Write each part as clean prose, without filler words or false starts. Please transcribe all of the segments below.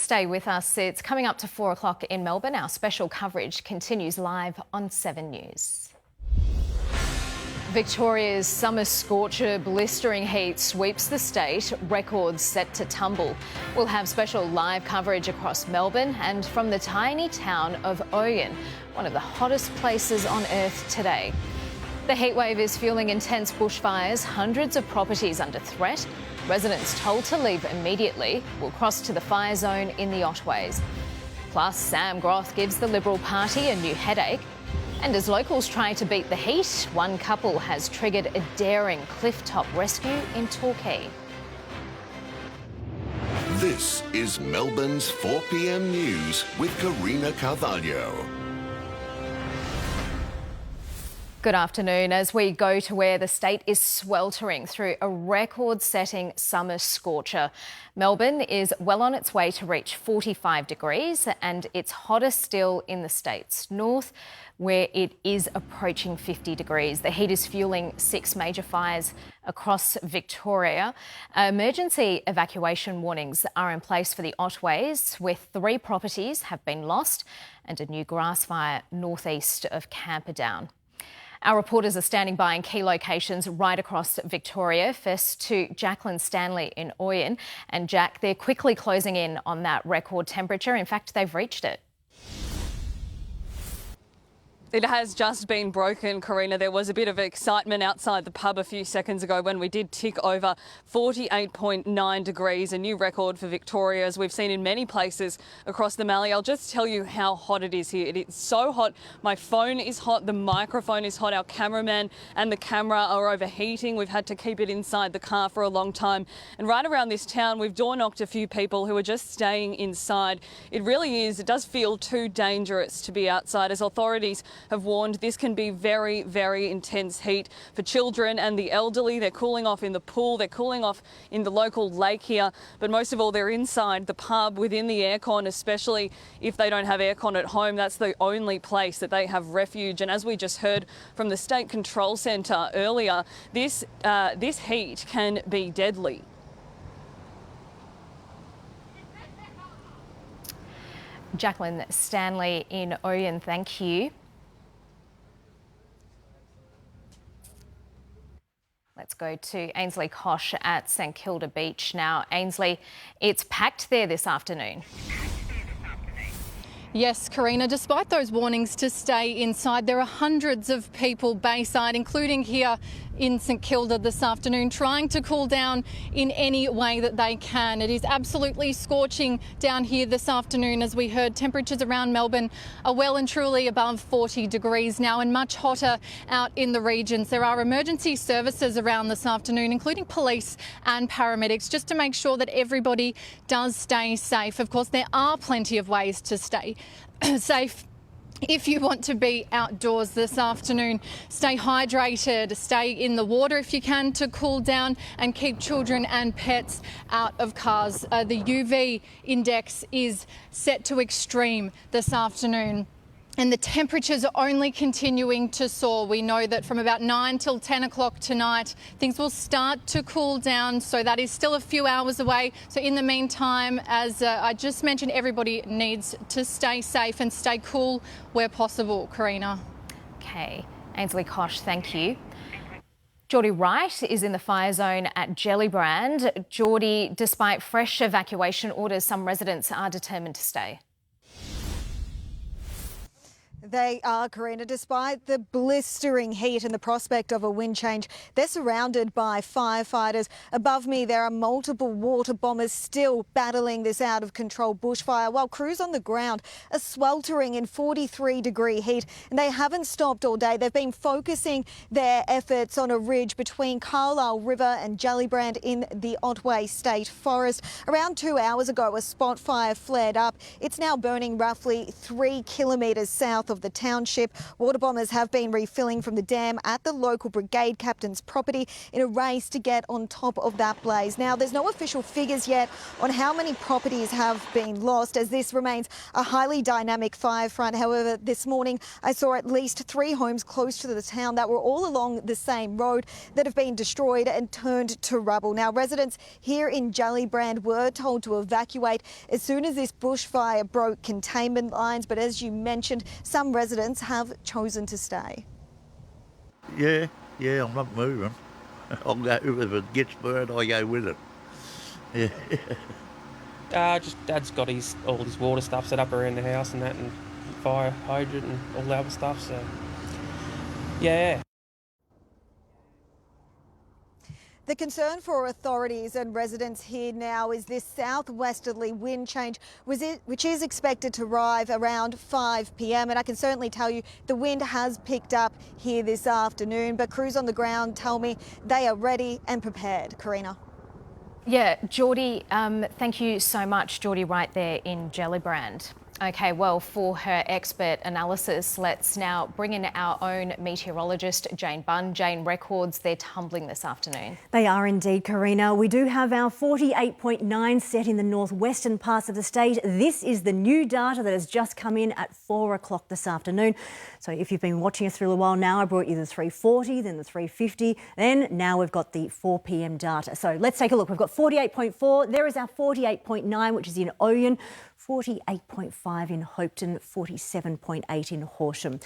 Stay with us. It's coming up to 4 o'clock in Melbourne. Our special coverage continues live on 7 News. Victoria's summer scorcher blistering heat sweeps the state, records set to tumble. We'll have special live coverage across Melbourne and from the tiny town of Oyen, one of the hottest places on earth today. The heatwave is fueling intense bushfires, hundreds of properties under threat. Residents told to leave immediately will cross to the fire zone in the Otways. Plus, Sam Groth gives the Liberal Party a new headache. And as locals try to beat the heat, one couple has triggered a daring cliff-top rescue in Torquay. This is Melbourne's 4 p.m. news with Karina Carvalho. Good afternoon. As we go to where the state is sweltering through a record-setting summer scorcher. Melbourne is well on its way to reach 45 degrees and it's hotter still in the state's north, where it is approaching 50 degrees. The heat is fueling 6 major fires across Victoria. Emergency evacuation warnings are in place for the Otways, where 3 properties have been lost and a new grass fire northeast of Camperdown. Our reporters are standing by in key locations right across Victoria. First to Jacqueline Stanley in Oyen. And Jack, they're quickly closing in on that record temperature. In fact, they've reached it. It has just been broken, Karina. There was a bit of excitement outside the pub a few seconds ago when we did tick over 48.9 degrees, a new record for Victoria, as we've seen in many places across the Mallee. I'll just tell you how hot it is here. It is so hot. My phone is hot. The microphone is hot. Our cameraman and the camera are overheating. We've had to keep it inside the car for a long time. And right around this town, we've door-knocked a few people who are just staying inside. It really is. It does feel too dangerous to be outside, as authorities have warned this can be very, very intense heat for children and the elderly. They're cooling off in the pool, they're cooling off in the local lake here, but most of all they're inside the pub within the aircon, especially if they don't have aircon at home. That's the only place that they have refuge. And as we just heard from the State Control Centre earlier, this heat can be deadly. Jacqueline Stanley in Oyen, thank you. Let's go to Ainsley Kosh at St Kilda Beach now. Ainsley, it's packed there this afternoon. Yes, Karina, despite those warnings to stay inside, there are hundreds of people bayside, including here in St Kilda this afternoon, trying to cool down in any way that they can. It is absolutely scorching down here this afternoon. As we heard, temperatures around Melbourne are well and truly above 40 degrees now and much hotter out in the regions. There are emergency services around this afternoon, including police and paramedics, just to make sure that everybody does stay safe. Of course, there are plenty of ways to stay safe. If you want to be outdoors this afternoon, stay hydrated, stay in the water if you can to cool down, and keep children and pets out of cars. The UV index is set to extreme this afternoon. And the temperatures are only continuing to soar. We know that from about 9 till 10 o'clock tonight, things will start to cool down. So that is still a few hours away. So in the meantime, as I just mentioned, everybody needs to stay safe and stay cool where possible. Karina. Okay. Ainsley Kosh, thank you. Geordie Wright is in the fire zone at Gellibrand. Geordie, despite fresh evacuation orders, some residents are determined to stay. They are, Karina. Despite the blistering heat and the prospect of a wind change, they're surrounded by firefighters. Above me, there are multiple water bombers still battling this out-of-control bushfire, while crews on the ground are sweltering in 43-degree heat, and they haven't stopped all day. They've been focusing their efforts on a ridge between Carvalho River and Gellibrand in the Otways State Forest. Around 2 hours ago, a spot fire flared up. It's now burning roughly 3 kilometres south of of the township. Water bombers have been refilling from the dam at the local brigade captain's property in a race to get on top of that blaze. Now, there's no official figures yet on how many properties have been lost, as this remains a highly dynamic fire front. However, this morning I saw at least 3 homes close to the town that were all along the same road that have been destroyed and turned to rubble. Now, residents here in Gellibrand were told to evacuate as soon as this bushfire broke containment lines, but as you mentioned, some residents have chosen to stay. Yeah, I'm not moving. I'll go if it gets burned, I go with it. Yeah. Just Dad's got all his water stuff set up around the house and that, and fire hydrant and all the other stuff, so yeah. The concern for authorities and residents here now is this southwesterly wind change, which is expected to arrive around 5 p.m. And I can certainly tell you the wind has picked up here this afternoon, but crews on the ground tell me they are ready and prepared. Karina. Yeah, Geordie, thank you so much, Geordie, right there in Gellibrand. Okay, well, for her expert analysis, let's now bring in our own meteorologist, Jane Bunn. Jane, records, they're tumbling this afternoon. They are indeed, Karina. We do have our 48.9 set in the northwestern parts of the state. This is the new data that has just come in at 4 o'clock this afternoon. So if you've been watching us through a while now, I brought you the 340, then the 350, then now we've got the 4 p.m. data. So let's take a look. We've got 48.4. There is our 48.9, which is in Oyen. 48.5 in Hopetoun, 47.8 in Horsham.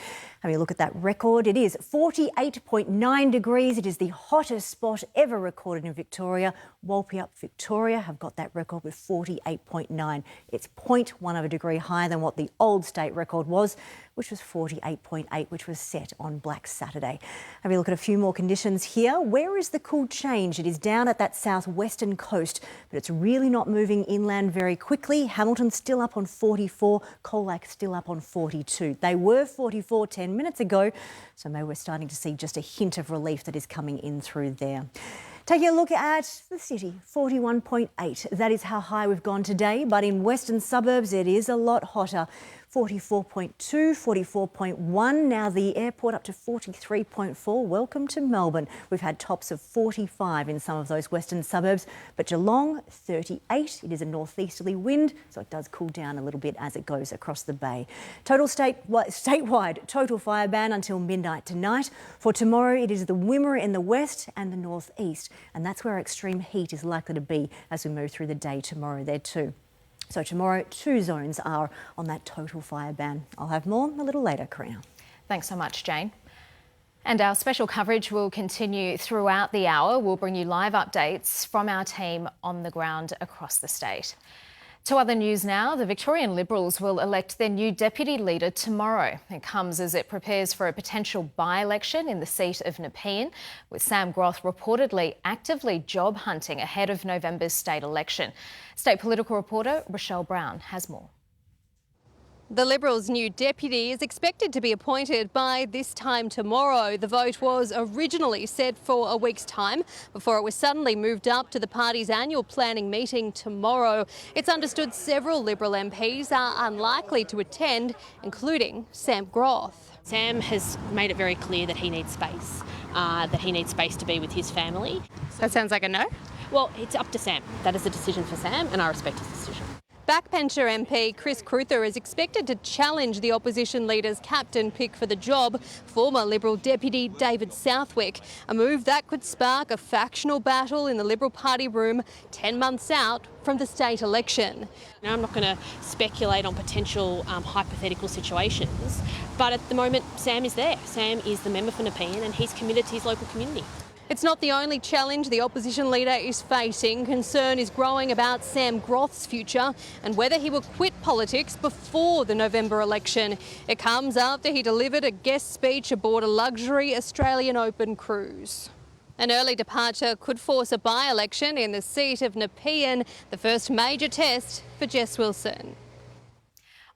Having a look at that record, it is 48.9 degrees. It is the hottest spot ever recorded in Victoria. Walpurgis, Victoria have got that record with 48.9. It's 0.1 of a degree higher than what the old state record was, which was 48.8, which was set on Black Saturday. Having a look at a few more conditions here. Where is the cool change? It is down at that southwestern coast, but it's really not moving inland very quickly. Hamilton's still up on 44, Colac still up on 42. They were 44 10 minutes ago, so maybe we're starting to see just a hint of relief that is coming in through there. Taking a look at the city, 41.8. That is how high we've gone today, but in western suburbs it is a lot hotter. 44.2, 44.1. Now the airport up to 43.4. Welcome to Melbourne. We've had tops of 45 in some of those western suburbs, but Geelong 38. It is a northeasterly wind, so it does cool down a little bit as it goes across the bay. Total statewide total fire ban until midnight tonight. For tomorrow, it is the Wimmera in the west and the northeast, and that's where extreme heat is likely to be as we move through the day tomorrow there too. So tomorrow, 2 zones are on that total fire ban. I'll have more a little later, Karina. Thanks so much, Jane. And our special coverage will continue throughout the hour. We'll bring you live updates from our team on the ground across the state. To other news now, the Victorian Liberals will elect their new deputy leader tomorrow. It comes as it prepares for a potential by-election in the seat of Nepean, with Sam Groth reportedly actively job hunting ahead of November's state election. State political reporter Rochelle Brown has more. The Liberals' new deputy is expected to be appointed by this time tomorrow. The vote was originally set for a week's time before it was suddenly moved up to the party's annual planning meeting tomorrow. It's understood several Liberal MPs are unlikely to attend, including Sam Groth. Sam has made it very clear that he needs space, to be with his family. That sounds like a no? Well, it's up to Sam. That is a decision for Sam, and I respect his decision. Backbencher MP Chris Cruther is expected to challenge the opposition leader's captain pick for the job, former Liberal Deputy David Southwick, a move that could spark a factional battle in the Liberal Party room 10 months out from the state election. Now, I'm not going to speculate on potential hypothetical situations, but at the moment Sam is there. Sam is the member for Nepean and he's committed to his local community. It's not the only challenge the opposition leader is facing. Concern is growing about Sam Groth's future and whether he will quit politics before the November election. It comes after he delivered a guest speech aboard a luxury Australian Open cruise. An early departure could force a by-election in the seat of Nepean, the first major test for Jess Wilson.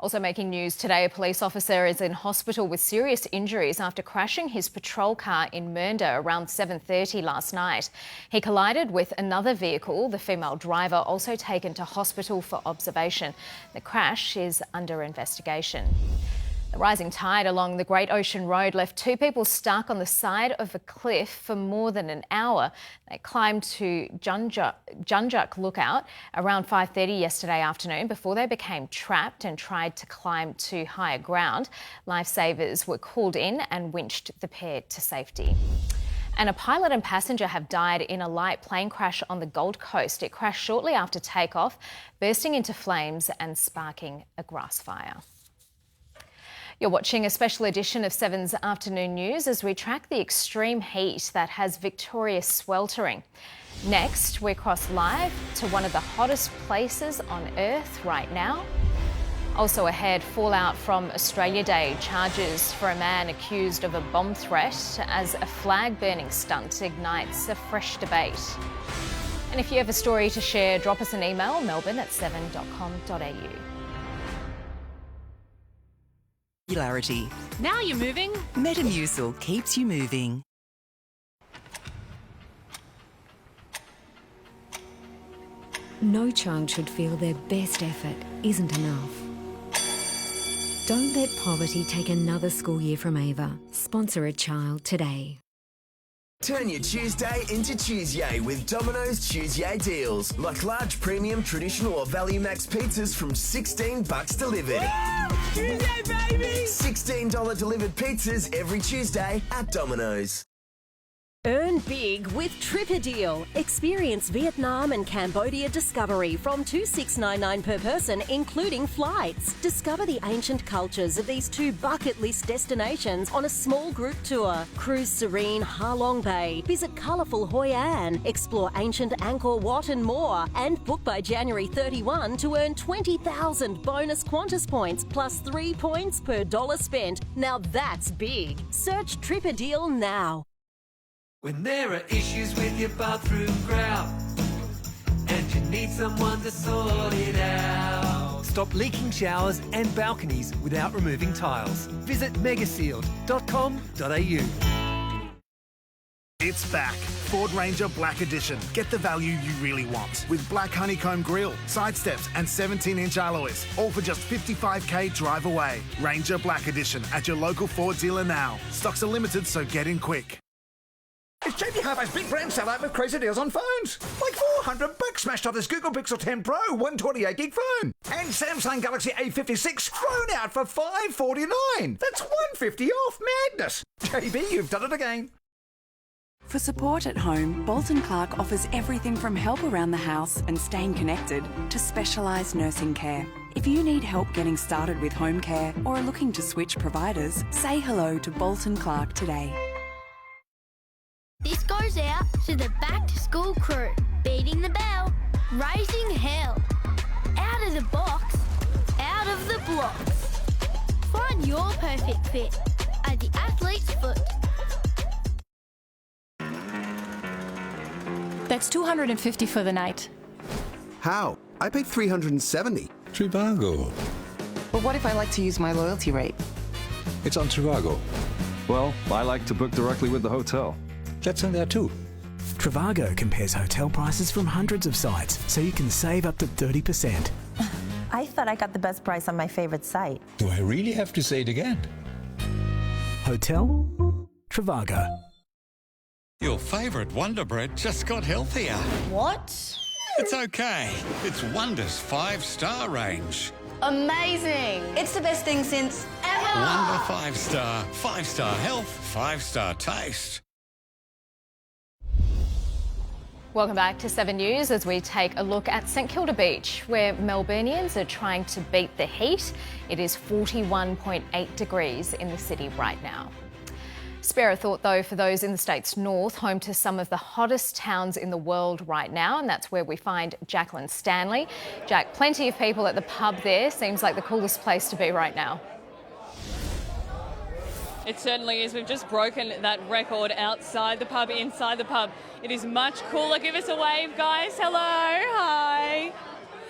Also making news today, a police officer is in hospital with serious injuries after crashing his patrol car in Mernda around 7:30 last night. He collided with another vehicle, the female driver also taken to hospital for observation. The crash is under investigation. The rising tide along the Great Ocean Road left two people stuck on the side of a cliff for more than an hour. They climbed to Junjuk Lookout around 5:30 yesterday afternoon before they became trapped and tried to climb to higher ground. Lifesavers were called in and winched the pair to safety. And a pilot and passenger have died in a light plane crash on the Gold Coast. It crashed shortly after takeoff, bursting into flames and sparking a grass fire. You're watching a special edition of 7's Afternoon News as we track the extreme heat that has Victoria sweltering. Next, we cross live to one of the hottest places on Earth right now. Also ahead, fallout from Australia Day, charges for a man accused of a bomb threat as a flag-burning stunt ignites a fresh debate. And if you have a story to share, drop us an email, melbourne@7.com.au. Popularity. Now you're moving. Metamucil keeps you moving. No child should feel their best effort isn't enough. Don't let poverty take another school year from Ava. Sponsor a child today. Turn your Tuesday into Tuesday with Domino's Tuesday deals. Like large premium traditional or value max pizzas from $16 delivered. Woo! Tuesday, baby! $16 delivered pizzas every Tuesday at Domino's. Earn big with Tripper Deal. Experience Vietnam and Cambodia discovery from $2,699 per person, including flights. Discover the ancient cultures of these two bucket list destinations on a small group tour. Cruise serene Ha Long Bay. Visit colourful Hoi An. Explore ancient Angkor Wat and more. And book by January 31 to earn 20,000 bonus Qantas points plus 3 points per dollar spent. Now that's big. Search Tripper Deal now. When there are issues with your bathroom grout and you need someone to sort it out. Stop leaking showers and balconies without removing tiles. Visit megasealed.com.au. It's back. Ford Ranger Black Edition. Get the value you really want. With black honeycomb grille, side steps and 17-inch alloys. All for just $55K drive away. Ranger Black Edition at your local Ford dealer now. Stocks are limited, so get in quick. It's JB Hi-Fi's big brand sellout with crazy deals on phones. Like $400 smashed off this Google Pixel 10 Pro 128 gig phone. And Samsung Galaxy A56 thrown out for $549. That's $150 off. Madness. JB, you've done it again. For support at home, Bolton Clark offers everything from help around the house and staying connected to specialised nursing care. If you need help getting started with home care or are looking to switch providers, say hello to Bolton Clark today. This goes out to the back-to-school crew, beating the bell, raising hell, out of the box, out of the blocks. Find your perfect fit at the Athlete's Foot. That's $250 for the night. How? I paid $370. Trivago. But what if I like to use my loyalty rate? It's on Trivago. Well, I like to book directly with the hotel. That's on there too. Trivago compares hotel prices from hundreds of sites, so you can save up to 30%. I thought I got the best price on my favourite site. Do I really have to say it again? Hotel Trivago. Your favourite Wonder Bread just got healthier. What? It's okay. It's Wonder's 5-star range. Amazing! It's the best thing since ever! Wonder 5-star. 5-star health, 5-star taste. Welcome back to 7 News as we take a look at St Kilda Beach, where Melburnians are trying to beat the heat. It is 41.8 degrees in the city right now. Spare a thought though for those in the state's north, home to some of the hottest towns in the world right now, and that's where we find Jacqueline Stanley. Jack, plenty of people at the pub there. Seems like the coolest place to be right now. It certainly is. We've just broken that record outside the pub, inside the pub. It is much cooler. Give us a wave, guys. Hello. Hi.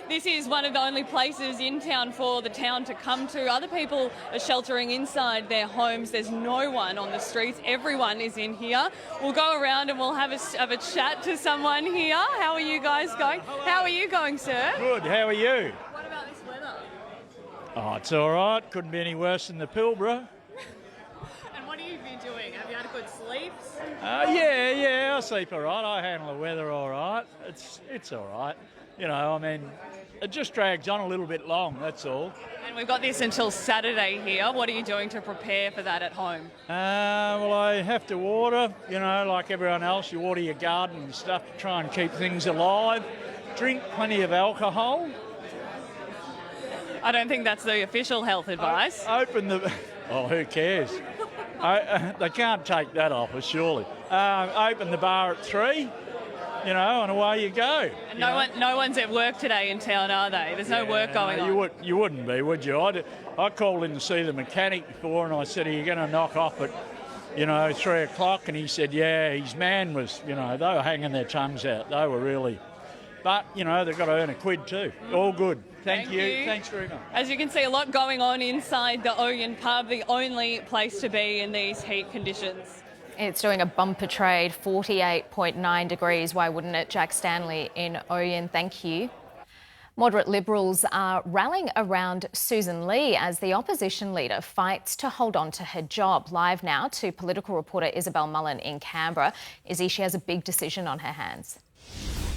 This is one of the only places in town for the town to come to. Other people are sheltering inside their homes. There's no one on the streets. Everyone is in here. We'll go around and we'll have a chat to someone here. How are you guys going? How are you going, sir? Good. How are you? What about this weather? Oh, it's all right. Couldn't be any worse than the Pilbara. And what have you been doing? Have you had a good sleep? Yeah, I sleep all right. I handle the weather all right. It's all right. You know, I mean, it just drags on a little bit long, that's all. And we've got this until Saturday here. What are you doing to prepare for that at home? Well, I have to water, you know, like everyone else. You water your garden and stuff to try and keep things alive. Drink plenty of alcohol. I don't think that's the official health advice. Open the... Oh, who cares? They can't take that off us, surely. Open the bar at 3, you know, and away you go. And no one's at work today in town, are they? There's no work going on. You wouldn't be, would you? I called in to see the mechanic before and I said, are you going to knock off at, 3 o'clock? And he said, yeah, his man was, they were hanging their tongues out. They were really... But, they've got to earn a quid too. All good. Thank you. Thanks very much. As you can see, a lot going on inside the Oyen pub, the only place to be in these heat conditions. It's doing a bumper trade, 48.9 degrees. Why wouldn't it? Jack Stanley in Oyen, thank you. Moderate Liberals are rallying around Susan Lee as the opposition leader fights to hold on to her job. Live now to political reporter Isabel Mullen in Canberra. Izzy, she has a big decision on her hands.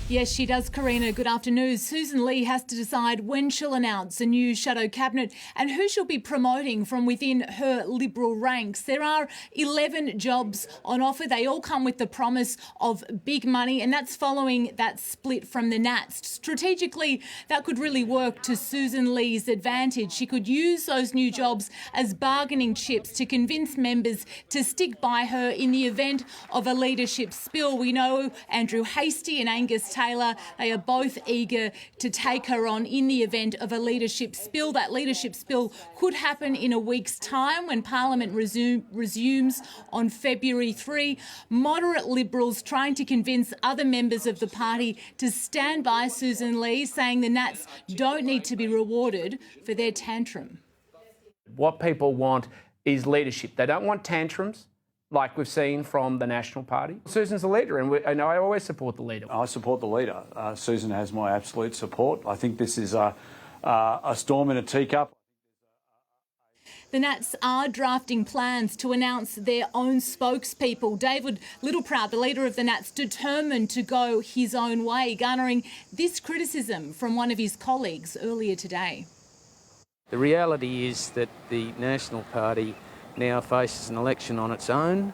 Yes, she does, Karina. Good afternoon. Susan Lee has to decide when she'll announce a new shadow cabinet and who she'll be promoting from within her Liberal ranks. There are 11 jobs on offer. They all come with the promise of big money, and that's following that split from the Nats. Strategically, that could really work to Susan Lee's advantage. She could use those new jobs as bargaining chips to convince members to stick by her in the event of a leadership spill. We know Andrew Hastie and Angus Taylor, they are both eager to take her on in the event of a leadership spill. That leadership spill could happen in a week's time when Parliament resumes on February 3. Moderate Liberals trying to convince other members of the party to stand by Susan Lee, saying the Nats don't need to be rewarded for their tantrum. What people want is leadership. They don't want tantrums, like we've seen from the National Party. Susan's the leader, and I always support the leader. I support the leader. Susan has my absolute support. I think this is a storm in a teacup. The Nats are drafting plans to announce their own spokespeople. David Littleproud, the leader of the Nats, determined to go his own way, garnering this criticism from one of his colleagues earlier today. The reality is that the National Party now faces an election on its own.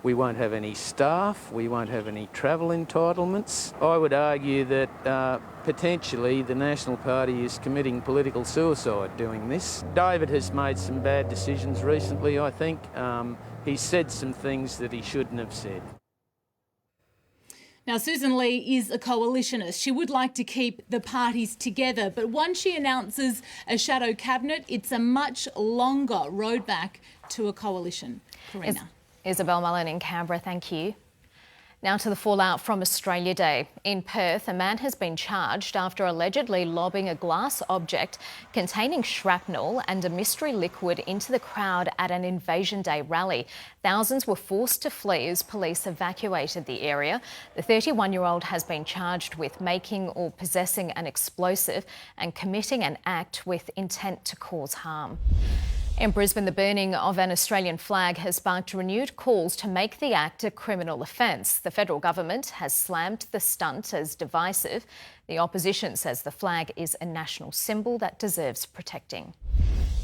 We won't have any staff, we won't have any travel entitlements. I would argue that potentially the National Party is committing political suicide doing this. David has made some bad decisions recently, I think. He's said some things that he shouldn't have said. Now, Susan Lee is a coalitionist. She would like to keep the parties together, but once she announces a shadow cabinet, it's a much longer road back to a coalition. Karina. Isabel Mullen in Canberra, thank you. Now to the fallout from Australia Day. In Perth, a man has been charged after allegedly lobbing a glass object containing shrapnel and a mystery liquid into the crowd at an Invasion Day rally. Thousands were forced to flee as police evacuated the area. The 31-year-old has been charged with making or possessing an explosive and committing an act with intent to cause harm. In Brisbane, the burning of an Australian flag has sparked renewed calls to make the act a criminal offence. The federal government has slammed the stunt as divisive. The opposition says the flag is a national symbol that deserves protecting.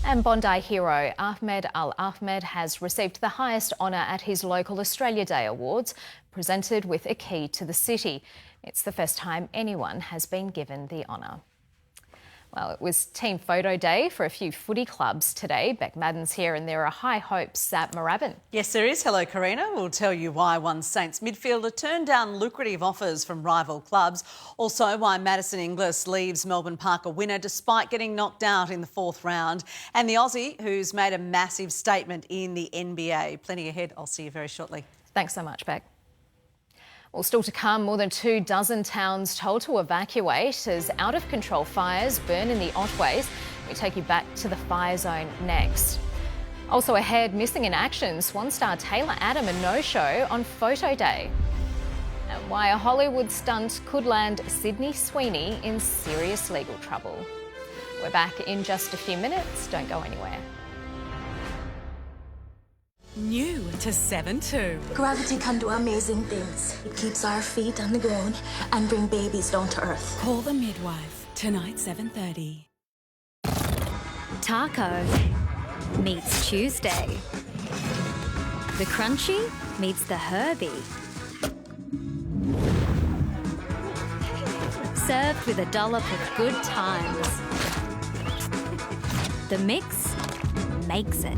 And Bondi hero Ahmed Al Ahmed has received the highest honour at his local Australia Day Awards, presented with a key to the city. It's the first time anyone has been given the honour. Well, it was team photo day for a few footy clubs today. Beck Madden's here and there are high hopes at Moorabbin. Yes, there is. Hello, Karina. We'll tell you why one Saints midfielder turned down lucrative offers from rival clubs. Also, why Madison Inglis leaves Melbourne Park a winner despite getting knocked out in the fourth round. And the Aussie who's made a massive statement in the NBA. Plenty ahead. I'll see you very shortly. Thanks so much, Beck. Well, still to come, more than 24 towns told to evacuate as out-of-control fires burn in the Otways. We take you back to the fire zone next. Also ahead, missing in action, Swan star Taylor Adam a no-show on photo day. And why a Hollywood stunt could land Sydney Sweeney in serious legal trouble. We're back in just a few minutes. Don't go anywhere. New to 7.2. Gravity can do amazing things. It keeps our feet on the ground and bring babies down to earth. Call the midwife. Tonight, 7:30. Taco meets Tuesday. The crunchy meets the herby. Served with a dollop of good times. The mix makes it.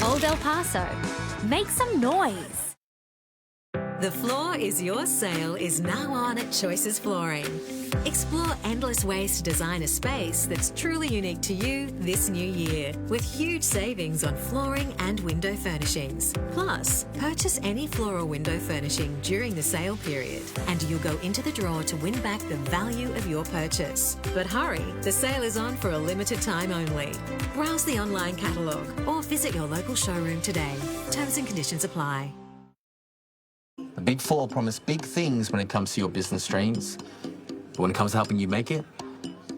Old El Paso, make some noise. The Floor is Your sale is now on at Choices Flooring. Explore endless ways to design a space that's truly unique to you this new year, with huge savings on flooring and window furnishings. Plus, purchase any floor or window furnishing during the sale period, and you'll go into the draw to win back the value of your purchase. But hurry, the sale is on for a limited time only. Browse the online catalogue or visit your local showroom today. Terms and conditions apply. The Big Four promise big things when it comes to your business dreams. But when it comes to helping you make it,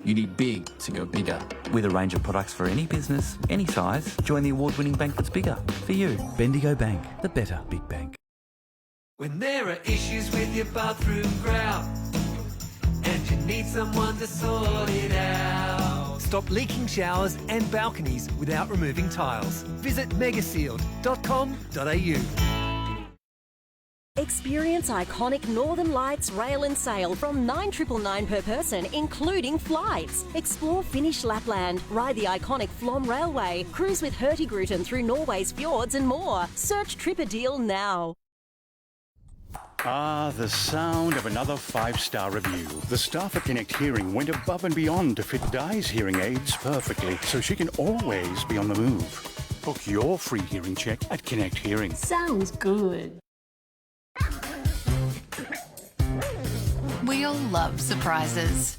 you need big to go bigger. With a range of products for any business, any size, join the award-winning bank that's bigger for you. Bendigo Bank, the better big bank. When there are issues with your bathroom grout and you need someone to sort it out. Stop leaking showers and balconies without removing tiles. Visit megasealed.com.au. Experience iconic Northern Lights rail and sail from $9,999 per person, including flights. Explore Finnish Lapland, ride the iconic Flom Railway, cruise with Hurtigruten through Norway's fjords and more. Search Trip a Deal now. Ah, the sound of another 5-star review. The staff at Connect Hearing went above and beyond to fit Di's hearing aids perfectly, so she can always be on the move. Book your free hearing check at Connect Hearing. Sounds good. We all love surprises.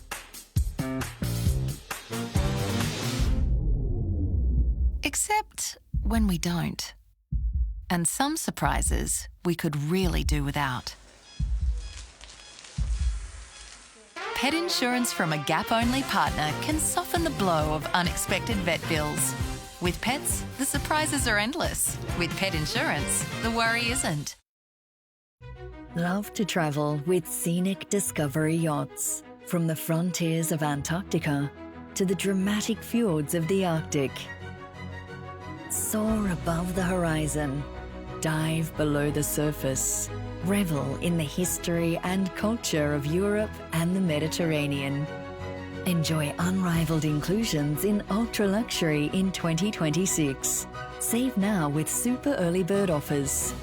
Except when we don't. And some surprises we could really do without. Pet insurance from a Gap-only partner can soften the blow of unexpected vet bills. With pets, the surprises are endless. With pet insurance, the worry isn't. Love to travel with scenic Discovery yachts. From the frontiers of Antarctica to the dramatic fjords of the Arctic. Soar above the horizon. Dive below the surface. Revel in the history and culture of Europe and the Mediterranean. Enjoy unrivaled inclusions in ultra-luxury in 2026. Save now with super early bird offers.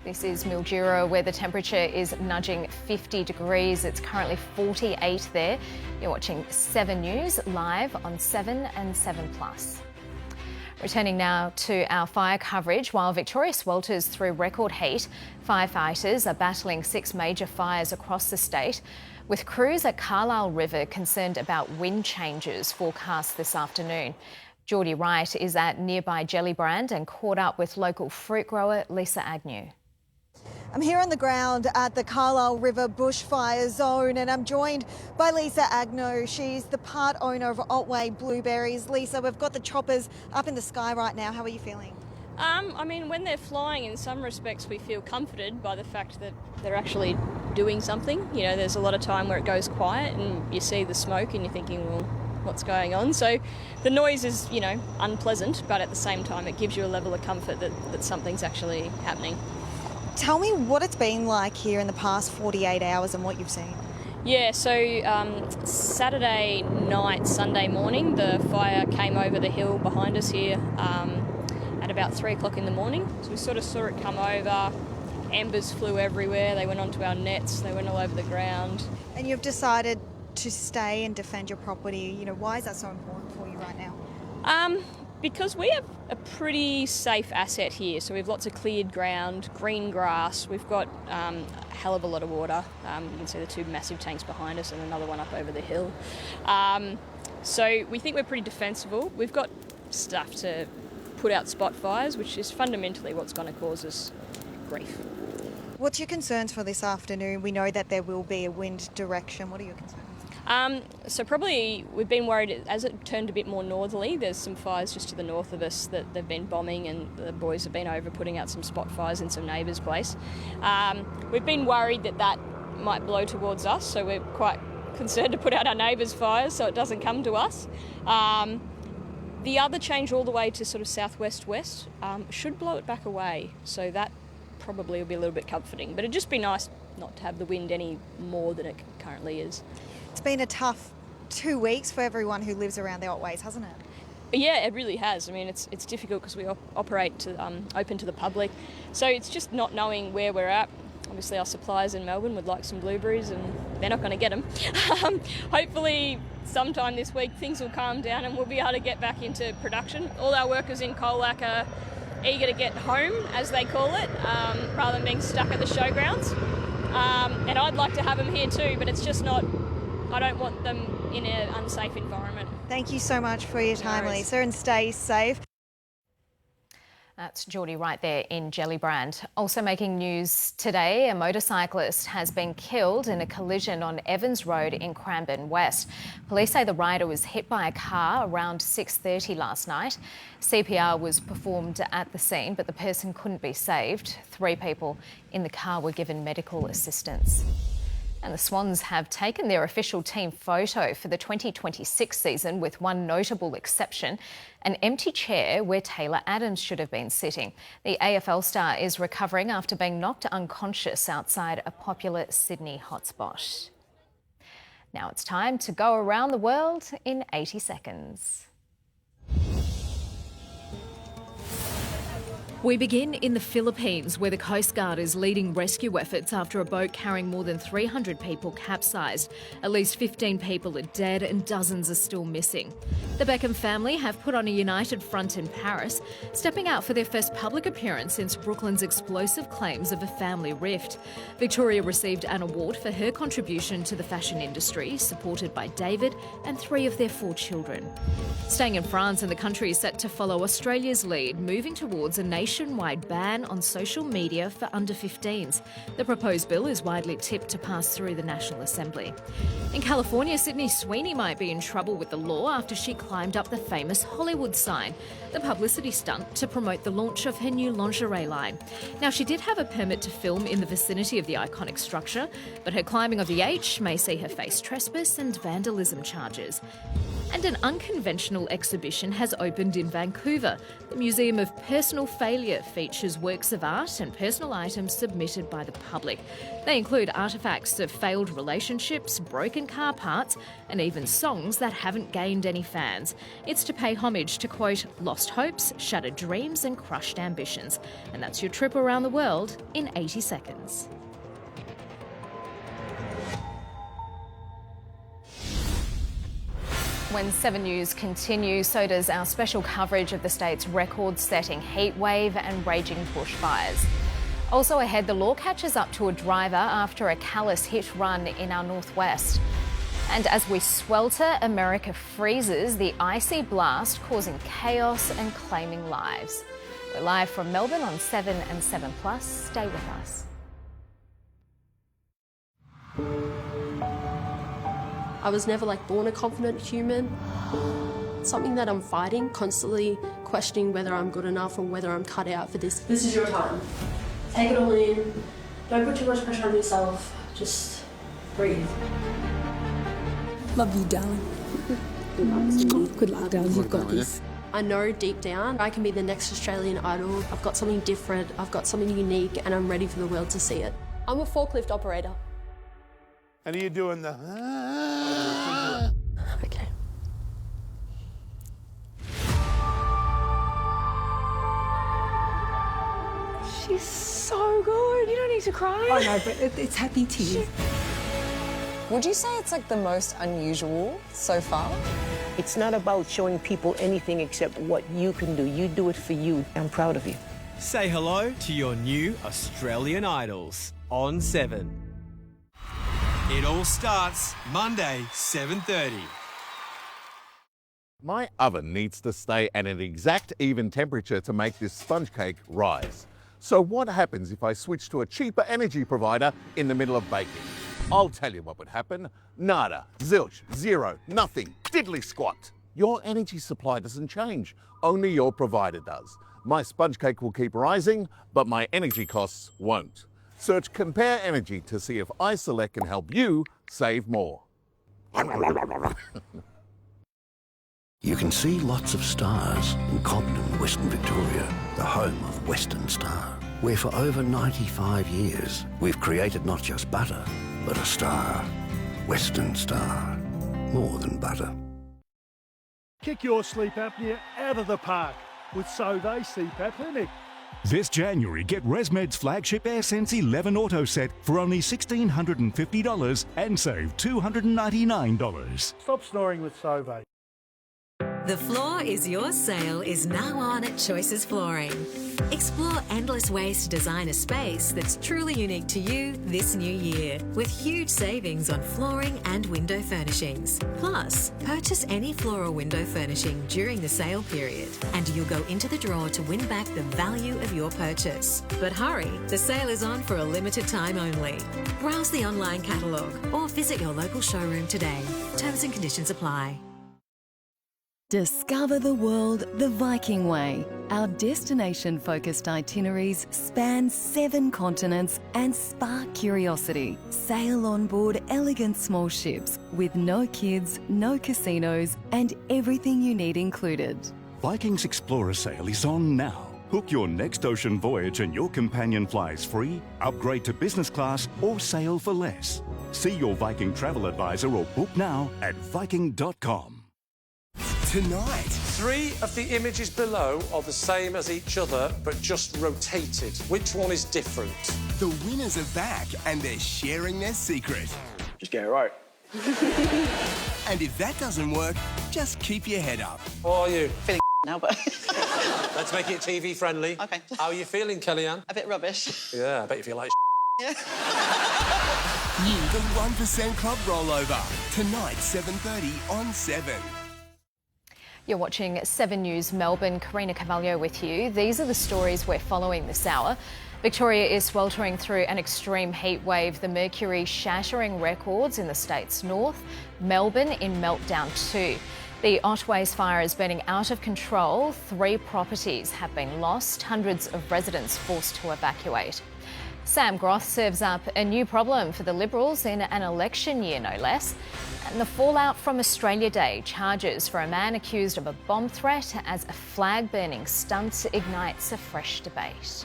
This is Mildura, where the temperature is nudging 50 degrees. It's currently 48 there. You're watching 7 News live on 7 and 7 Plus. Returning now to our fire coverage. While Victoria swelters through record heat, firefighters are battling 6 major fires across the state, with crews at Carlisle River concerned about wind changes forecast this afternoon. Geordie Wright is at nearby Gellibrand and caught up with local fruit grower Lisa Agnew. I'm here on the ground at the Carlisle River bushfire zone and I'm joined by Lisa Agnew. She's the part owner of Otways Blueberries. Lisa, we've got the choppers up in the sky right now. How are you feeling? I mean, when they're flying, in some respects, we feel comforted by the fact that they're actually doing something. You know, there's a lot of time where it goes quiet and you see the smoke and you're thinking, well, what's going on? So the noise is, you know, unpleasant, but at the same time, it gives you a level of comfort that something's actually happening. Tell me what it's been like here in the past 48 hours and what you've seen. Yeah, so Saturday night, Sunday morning, the fire came over the hill behind us here at about 3 o'clock in the morning. So we sort of saw it come over. Embers flew everywhere. They went onto our nets. They went all over the ground. And you've decided to stay and defend your property. You know, why is that so important for you right now? Because we have a pretty safe asset here. So we have lots of cleared ground, green grass. We've got a hell of a lot of water. You can see the 2 massive tanks behind us and another one up over the hill. So we think we're pretty defensible. We've got stuff to put out spot fires, which is fundamentally what's going to cause us grief. What's your concerns for this afternoon? We know that there will be a wind direction. What are your concerns? So probably we've been worried as it turned a bit more northerly. There's some fires just to the north of us that they've been bombing, and the boys have been over putting out some spot fires in some neighbours' place. We've been worried that might blow towards us, so we're quite concerned to put out our neighbours' fires so it doesn't come to us. The other change all the way to sort of southwest-west should blow it back away, so that probably will be a little bit comforting. But it'd just be nice not to have the wind any more than it currently is. It's been a tough 2 weeks for everyone who lives around the Otways, hasn't it? Yeah, it really has. I mean, it's difficult because we operate to, open to the public, so it's just not knowing where we're at. Obviously, our suppliers in Melbourne would like some blueberries, and they're not going to get them. Hopefully, sometime this week things will calm down and we'll be able to get back into production. All our workers in Colac are eager to get home, as they call it, rather than being stuck at the showgrounds. And I'd like to have them here too, but it's just not. I don't want them in an unsafe environment. Thank you so much for your time, Lisa, and stay safe. That's Geordie right there in Gellibrand. Also making news today, a motorcyclist has been killed in a collision on Evans Road in Cranbourne West. Police say the rider was hit by a car around 6:30 last night. CPR was performed at the scene, but the person couldn't be saved. 3 people in the car were given medical assistance. And the Swans have taken their official team photo for the 2026 season, with one notable exception, an empty chair where Taylor Adams should have been sitting. The AFL star is recovering after being knocked unconscious outside a popular Sydney hotspot. Now it's time to go around the world in 80 seconds. We begin in the Philippines, where the Coast Guard is leading rescue efforts after a boat carrying more than 300 people capsized. At least 15 people are dead and dozens are still missing. The Beckham family have put on a united front in Paris, stepping out for their first public appearance since Brooklyn's explosive claims of a family rift. Victoria received an award for her contribution to the fashion industry, supported by David and 3 of their 4 children. Staying in France, and the country is set to follow Australia's lead, moving towards a nationwide ban on social media for under 15s. The proposed bill is widely tipped to pass through the National Assembly. In California, Sydney Sweeney might be in trouble with the law after she climbed up the famous Hollywood sign, the publicity stunt to promote the launch of her new lingerie line. Now, she did have a permit to film in the vicinity of the iconic structure, but her climbing of the H may see her face trespass and vandalism charges. And an unconventional exhibition has opened in Vancouver. The Museum of Personal Failure features works of art and personal items submitted by the public. They include artefacts of failed relationships, broken car parts, and even songs that haven't gained any fans. It's to pay homage to, quote, lost hopes, shattered dreams and crushed ambitions. And that's your trip around the world in 80 seconds. When 7 News continues, so does our special coverage of the state's record-setting heatwave and raging bushfires. Also ahead, the law catches up to a driver after a callous hit run in our northwest. And as we swelter, America freezes, the icy blast causing chaos and claiming lives. We're live from Melbourne on 7 and 7 Plus. Stay with us. I was never born a confident human. It's something that I'm fighting, constantly questioning whether I'm good enough or whether I'm cut out for this. This is your time. Take it all in. Don't put too much pressure on yourself. Just breathe. Love you, darling. Good luck, darling. You've got this. I know deep down I can be the next Australian Idol. I've got something different, I've got something unique, and I'm ready for the world to see it. I'm a forklift operator. And are you doing the... Okay. She's so good. You don't need to cry. Oh, no, but it's happy tears. Would you say it's the most unusual so far? It's not about showing people anything except what you can do. You do it for you. I'm proud of you. Say hello to your new Australian Idols on 7. It all starts Monday, 7:30. My oven needs to stay at an exact even temperature to make this sponge cake rise. So what happens if I switch to a cheaper energy provider in the middle of baking? I'll tell you what would happen. Nada, zilch, zero, nothing, diddly squat. Your energy supply doesn't change, only your provider does. My sponge cake will keep rising, but my energy costs won't. Search Compare Energy to see if iSelect can help you save more. You can see lots of stars in Cobden, Western Victoria, the home of Western Star, where for over 95 years we've created not just butter, but a star. Western Star. More than butter. Kick your sleep apnea out of the park with Otways CPAP Clinic. This January, get ResMed's flagship AirSense 11 Auto Set for only $1,650 and save $299. Stop snoring with Otways. The Floor is Your sale is now on at Choices Flooring. Explore endless ways to design a space that's truly unique to you this new year, with huge savings on flooring and window furnishings. Plus, purchase any floor or window furnishing during the sale period, and you'll go into the draw to win back the value of your purchase. But hurry, the sale is on for a limited time only. Browse the online catalogue or visit your local showroom today. Terms and conditions apply. Discover the world the Viking way. Our destination-focused itineraries span 7 continents and spark curiosity. Sail on board elegant small ships with no kids, no casinos, and everything you need included. Viking's Explorer sale is on now. Book your next ocean voyage and your companion flies free, upgrade to business class, or sail for less. See your Viking travel advisor or book now at viking.com. Tonight, 3 of the images below are the same as each other, but just rotated. Which one is different? The winners are back and they're sharing their secret. Just get it right. And if that doesn't work, just keep your head up. How are you? Feeling now, but... Let's make it TV friendly. OK. How are you feeling, Kellyanne? A bit rubbish. Yeah, I bet you feel like Yeah. New The 1% Club Rollover. Tonight, 7:30 on 7. You're watching 7 News Melbourne. Karina Carvalho with you. These are the stories we're following this hour. Victoria is sweltering through an extreme heat wave, the mercury shattering records in the state's north. Melbourne in meltdown too. The Otways fire is burning out of control. 3 properties have been lost. Hundreds of residents forced to evacuate. Sam Groth serves up a new problem for the Liberals in an election year, no less. And the fallout from Australia Day, charges for a man accused of a bomb threat as a flag-burning stunt ignites a fresh debate.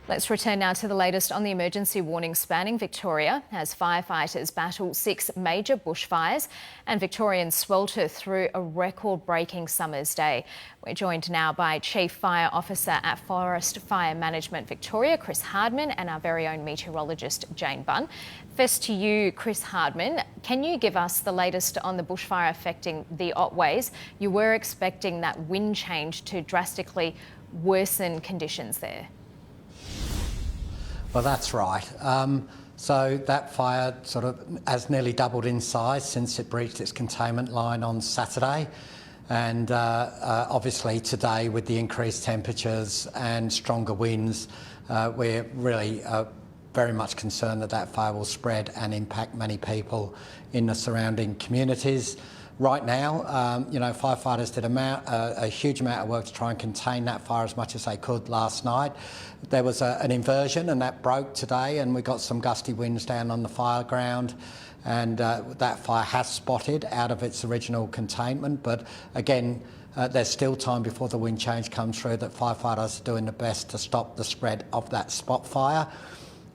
Let's return now to the latest on the emergency warning spanning Victoria as firefighters battle 6 major bushfires and Victorians swelter through a record-breaking summer's day. We're joined now by Chief Fire Officer at Forest Fire Management Victoria, Chris Hardman, and our very own meteorologist, Jane Bunn. First to you, Chris Hardman. Can you give us the latest on the bushfire affecting the Otways? You were expecting that wind change to drastically worsen conditions there. Well, that's right. So that fire sort of has nearly doubled in size since it breached its containment line on Saturday. And obviously today, with the increased temperatures and stronger winds, we're really very much concerned that that fire will spread and impact many people in the surrounding communities. Right now, firefighters did a huge amount of work to try and contain that fire as much as they could last night. There was an inversion and that broke today, and we got some gusty winds down on the fire ground, and that fire has spotted out of its original containment. But again, there's still time before the wind change comes through that firefighters are doing the best to stop the spread of that spot fire.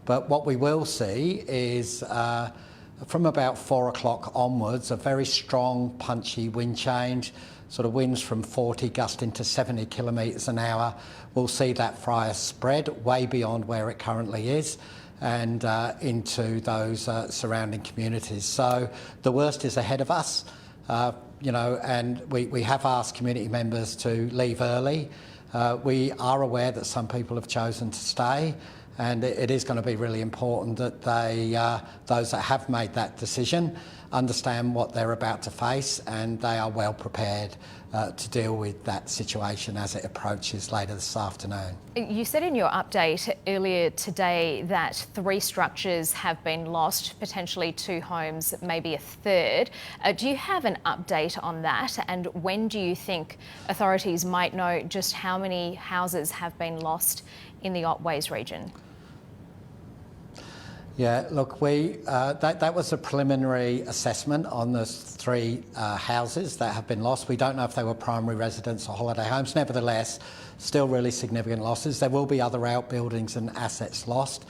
But what we will see is from about 4 o'clock onwards, a very strong, punchy wind change, sort of winds from 40 gusting to 70 kilometres an hour. We'll see that fire spread way beyond where it currently is and into those surrounding communities. So the worst is ahead of us, and we have asked community members to leave early. We are aware that some people have chosen to stay, And it is going to be really important that those that have made that decision understand what they're about to face, and they are well prepared to deal with that situation as it approaches later this afternoon. You said in your update earlier today that 3 structures have been lost, potentially 2 homes, maybe a third. Do you have an update on that? And when do you think authorities might know just how many houses have been lost in the Otways region? Yeah, look, that was a preliminary assessment on the 3 houses that have been lost. We don't know if they were primary residence or holiday homes. Nevertheless, still really significant losses. There will be other outbuildings and assets lost.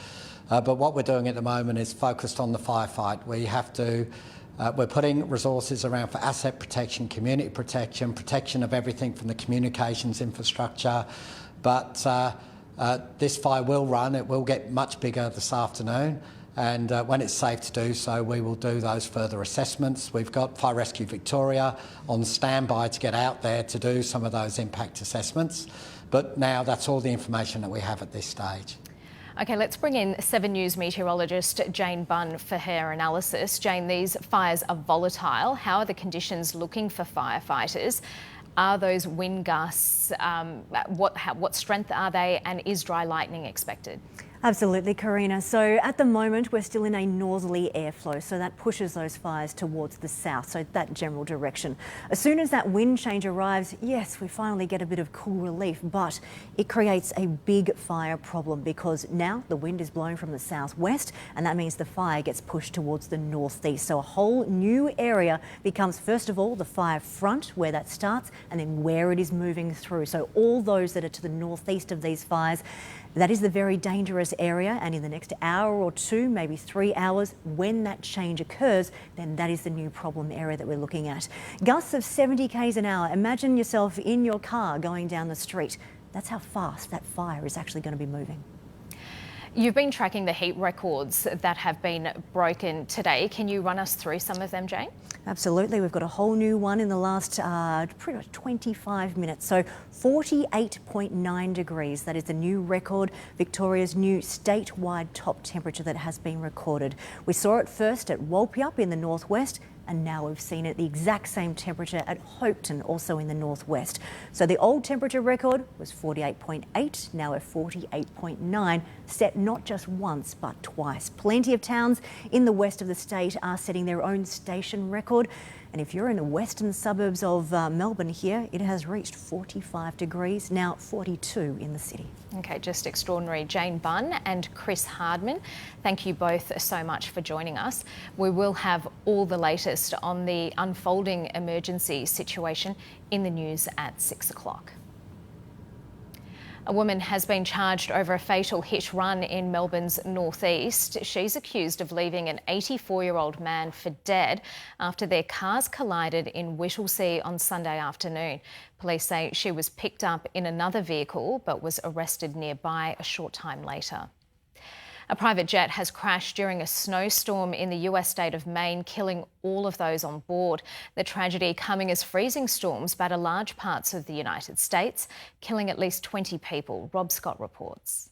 But what we're doing at the moment is focused on the firefight. We're putting resources around for asset protection, community protection, protection of everything from the communications infrastructure. But this fire will run. It will get much bigger this afternoon. And when it's safe to do so, we will do those further assessments. We've got Fire Rescue Victoria on standby to get out there to do some of those impact assessments. But now that's all the information that we have at this stage. OK, let's bring in 7 News meteorologist Jane Bunn for her analysis. Jane, these fires are volatile. How are the conditions looking for firefighters? Are those wind gusts, what strength are they, and is dry lightning expected? Absolutely, Karina. So at the moment, we're still in a northerly airflow, so that pushes those fires towards the south, so that general direction. As soon as that wind change arrives, yes, we finally get a bit of cool relief, but it creates a big fire problem because now the wind is blowing from the southwest, and that means the fire gets pushed towards the northeast. So a whole new area becomes, first of all, the fire front, where that starts, and then where it is moving through. So all those that are to the northeast of these fires, that is the very dangerous area, and in the next hour or 2, maybe 3 hours, when that change occurs, then that is the new problem area that we're looking at. Gusts of 70 k's an hour. Imagine yourself in your car going down the street. That's how fast that fire is actually going to be moving. You've been tracking the heat records that have been broken today. Can you run us through some of them, Jane? Absolutely. We've got a whole new one in the last pretty much 25 minutes. So 48.9 degrees. That is the new record, Victoria's new statewide top temperature that has been recorded. We saw it first at Walpyup in the northwest, and now we've seen it the exact same temperature at Hopeton, also in the northwest. So the old temperature record was 48.8, now at 48.9, set not just once but twice. Plenty of towns in the west of the state are setting their own station record. And if you're in the western suburbs of Melbourne here, it has reached 45 degrees, now 42 in the city. OK, just extraordinary. Jane Bunn and Chris Hardman, thank you both so much for joining us. We will have all the latest on the unfolding emergency situation in the news at 6 o'clock. A woman has been charged over a fatal hit run in Melbourne's northeast. She's accused of leaving an 84-year-old man for dead after their cars collided in Whittlesea on Sunday afternoon. Police say she was picked up in another vehicle but was arrested nearby a short time later. A private jet has crashed during a snowstorm in the US state of Maine, killing all of those on board. The tragedy coming as freezing storms batter large parts of the United States, killing at least 20 people. Rob Scott reports.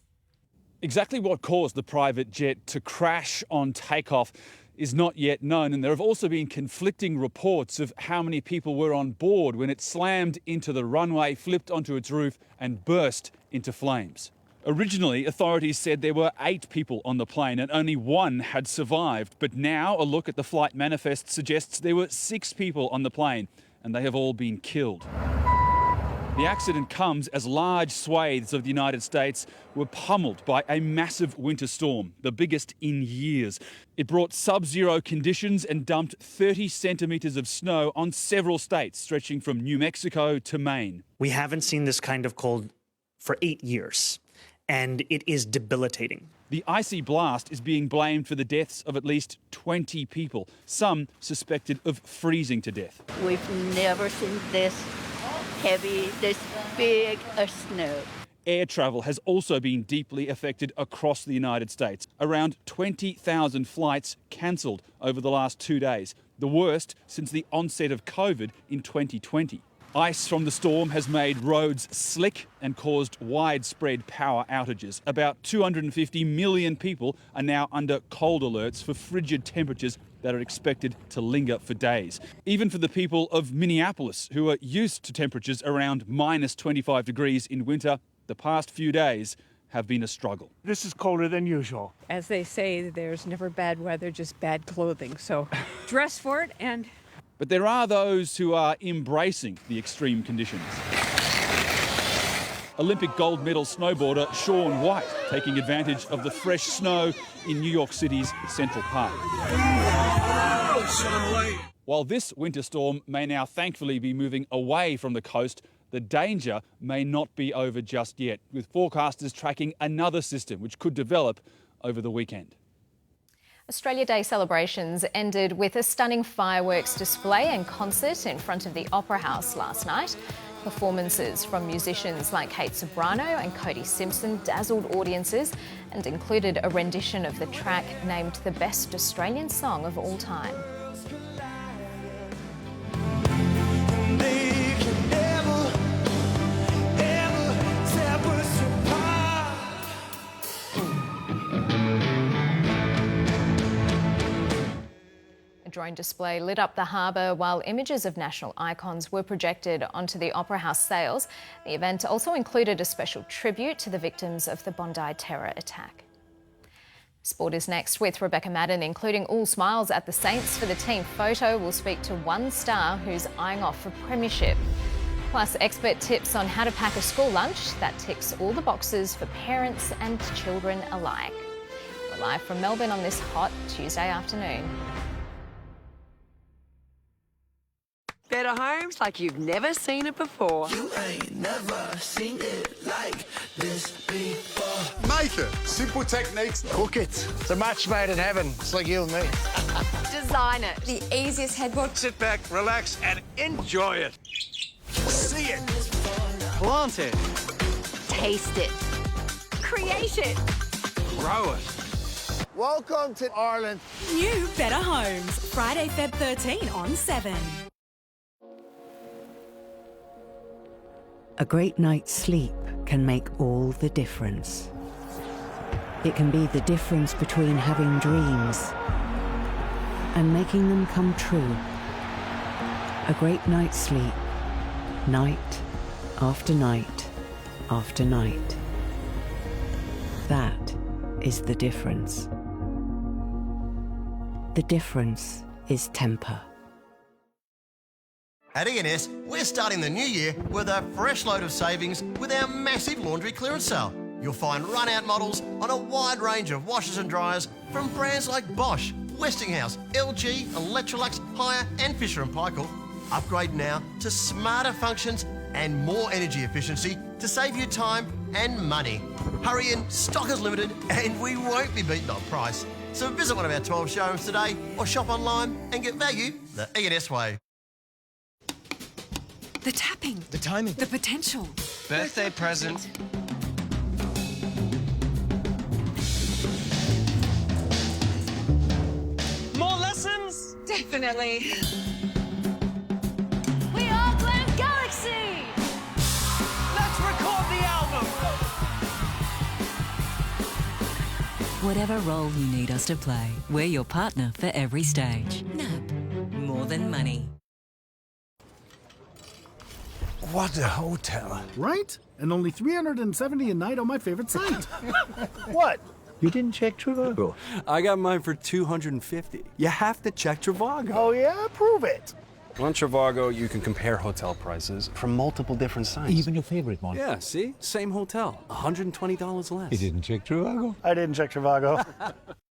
Exactly what caused the private jet to crash on takeoff is not yet known, and there have also been conflicting reports of how many people were on board when it slammed into the runway, flipped onto its roof and burst into flames. Originally, authorities said there were 8 people on the plane and only 1 had survived. But now a look at the flight manifest suggests there were 6 people on the plane and they have all been killed. The accident comes as large swathes of the United States were pummeled by a massive winter storm, the biggest in years. It brought sub-zero conditions and dumped 30 centimetres of snow on several states, stretching from New Mexico to Maine. We haven't seen this kind of cold for 8 years. And it is debilitating. The icy blast is being blamed for the deaths of at least 20 people, some suspected of freezing to death. We've never seen this heavy, this big a snow. Air travel has also been deeply affected across the United States. Around 20,000 flights cancelled over the last 2 days, the worst since the onset of COVID in 2020. Ice from the storm has made roads slick and caused widespread power outages. About 250 million people are now under cold alerts for frigid temperatures that are expected to linger for days. Even for the people of Minneapolis, who are used to temperatures around minus 25 degrees in winter, the past few days have been a struggle. This is colder than usual. As they say, there's never bad weather, just bad clothing. So dress for it and... But there are those who are embracing the extreme conditions. Olympic gold medal snowboarder Shaun White taking advantage of the fresh snow in New York City's Central Park. While this winter storm may now thankfully be moving away from the coast, the danger may not be over just yet, with forecasters tracking another system which could develop over the weekend. Australia Day celebrations ended with a stunning fireworks display and concert in front of the Opera House last night. Performances from musicians like Kate Ceberano and Cody Simpson dazzled audiences and included a rendition of the track named the best Australian song of all time. A drone display lit up the harbour while images of national icons were projected onto the Opera House sails. The event also included a special tribute to the victims of the Bondi terror attack. Sport is next with Rebecca Madden, including all smiles at the Saints for the team photo. We'll speak to one star who's eyeing off for premiership. Plus, expert tips on how to pack a school lunch that ticks all the boxes for parents and children alike. We're live from Melbourne on this hot Tuesday afternoon. Better homes like you've never seen it before. You ain't never seen it like this before. Make it. Simple techniques. Cook it. It's a match made in heaven. It's like you and me. Design it. The easiest headboard. Sit back, relax, and enjoy it. See it. Plant it. Taste it. Create it. Grow it. Welcome to Ireland. New Better Homes. Friday, Feb 13 on 7. A great night's sleep can make all the difference. It can be the difference between having dreams and making them come true. A great night's sleep, night after night after night. That is the difference. The difference is temper. At E&S, we're starting the new year with a fresh load of savings with our massive laundry clearance sale. You'll find run-out models on a wide range of washers and dryers from brands like Bosch, Westinghouse, LG, Electrolux, Haier and Fisher & Paykel. Upgrade now to smarter functions and more energy efficiency to save you time and money. Hurry in, stock is limited and we won't be beaten on price. So visit one of our 12 showrooms today or shop online and get value the E&S way. The tapping. The timing. The potential. Birthday present. More lessons? Definitely. We are Glam Galaxy. Let's record the album. Whatever role you need us to play, we're your partner for every stage. NAB. More than money. What a hotel. Right? And only $370 a night on my favourite site. What? You didn't check Trivago? I got mine for $250. You have to check Trivago. Oh, yeah? Prove it. On Trivago, you can compare hotel prices from multiple different sites. Even your favorite one. Yeah, see? Same hotel. $120 less. You didn't check Trivago? I didn't check Trivago.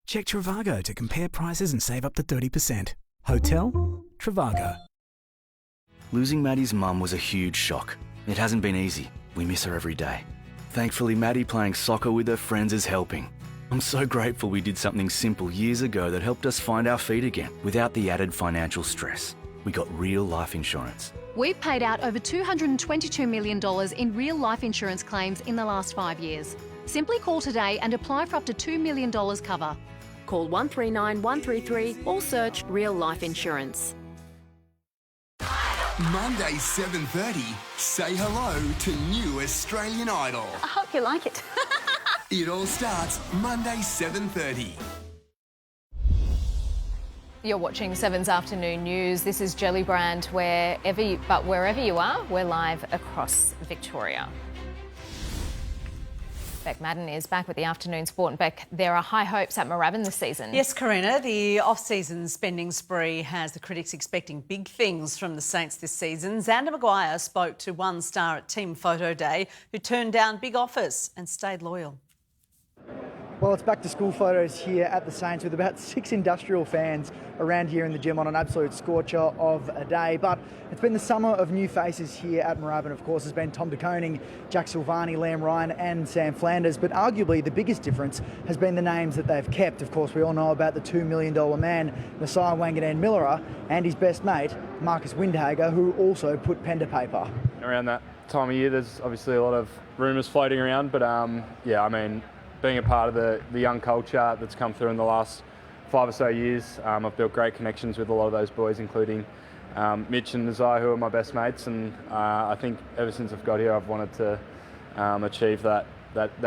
Check Trivago to compare prices and save up to 30%. Hotel? Trivago. Losing Maddie's mum was a huge shock. It hasn't been easy. We miss her every day. Thankfully, Maddie playing soccer with her friends is helping. I'm so grateful we did something simple years ago that helped us find our feet again without the added financial stress. We got real life insurance. We've paid out over $222 million in real life insurance claims in the last 5 years. Simply call today and apply for up to $2 million cover. Call 139 133 or search Real Life Insurance. Monday 7:30, say hello to new Australian Idol. I hope you like it. It all starts Monday 7:30. You're watching 7's Afternoon News. This is Gellibrand. Wherever you are, we're live across Victoria. Beck Madden is back with the afternoon sport. And Beck, there are high hopes at Moorabbin this season. Yes, Karina, the off-season spending spree has the critics expecting big things from the Saints this season. Xander Maguire spoke to one star at Team Photo Day who turned down big offers and stayed loyal. Well, it's back to school photos here at the Saints with about 6 industrial fans around here in the gym on an absolute scorcher of a day. But it's been the summer of new faces here at Moorabbin. Of course, there's been Tom De Koning, Jack Silvani, Liam Ryan and Sam Flanders. But arguably the biggest difference has been the names that they've kept. Of course, we all know about the $2 million man, Messiah Wanganeen Millera, and his best mate, Marcus Windhager, who also put pen to paper. Around that time of year, there's obviously a lot of rumours floating around. But yeah, I mean, being a part of the young culture that's come through in the last 5 or so years, I've built great connections with a lot of those boys, including Mitch and Nazai, who are my best mates. And I think ever since I've got here, I've wanted to achieve that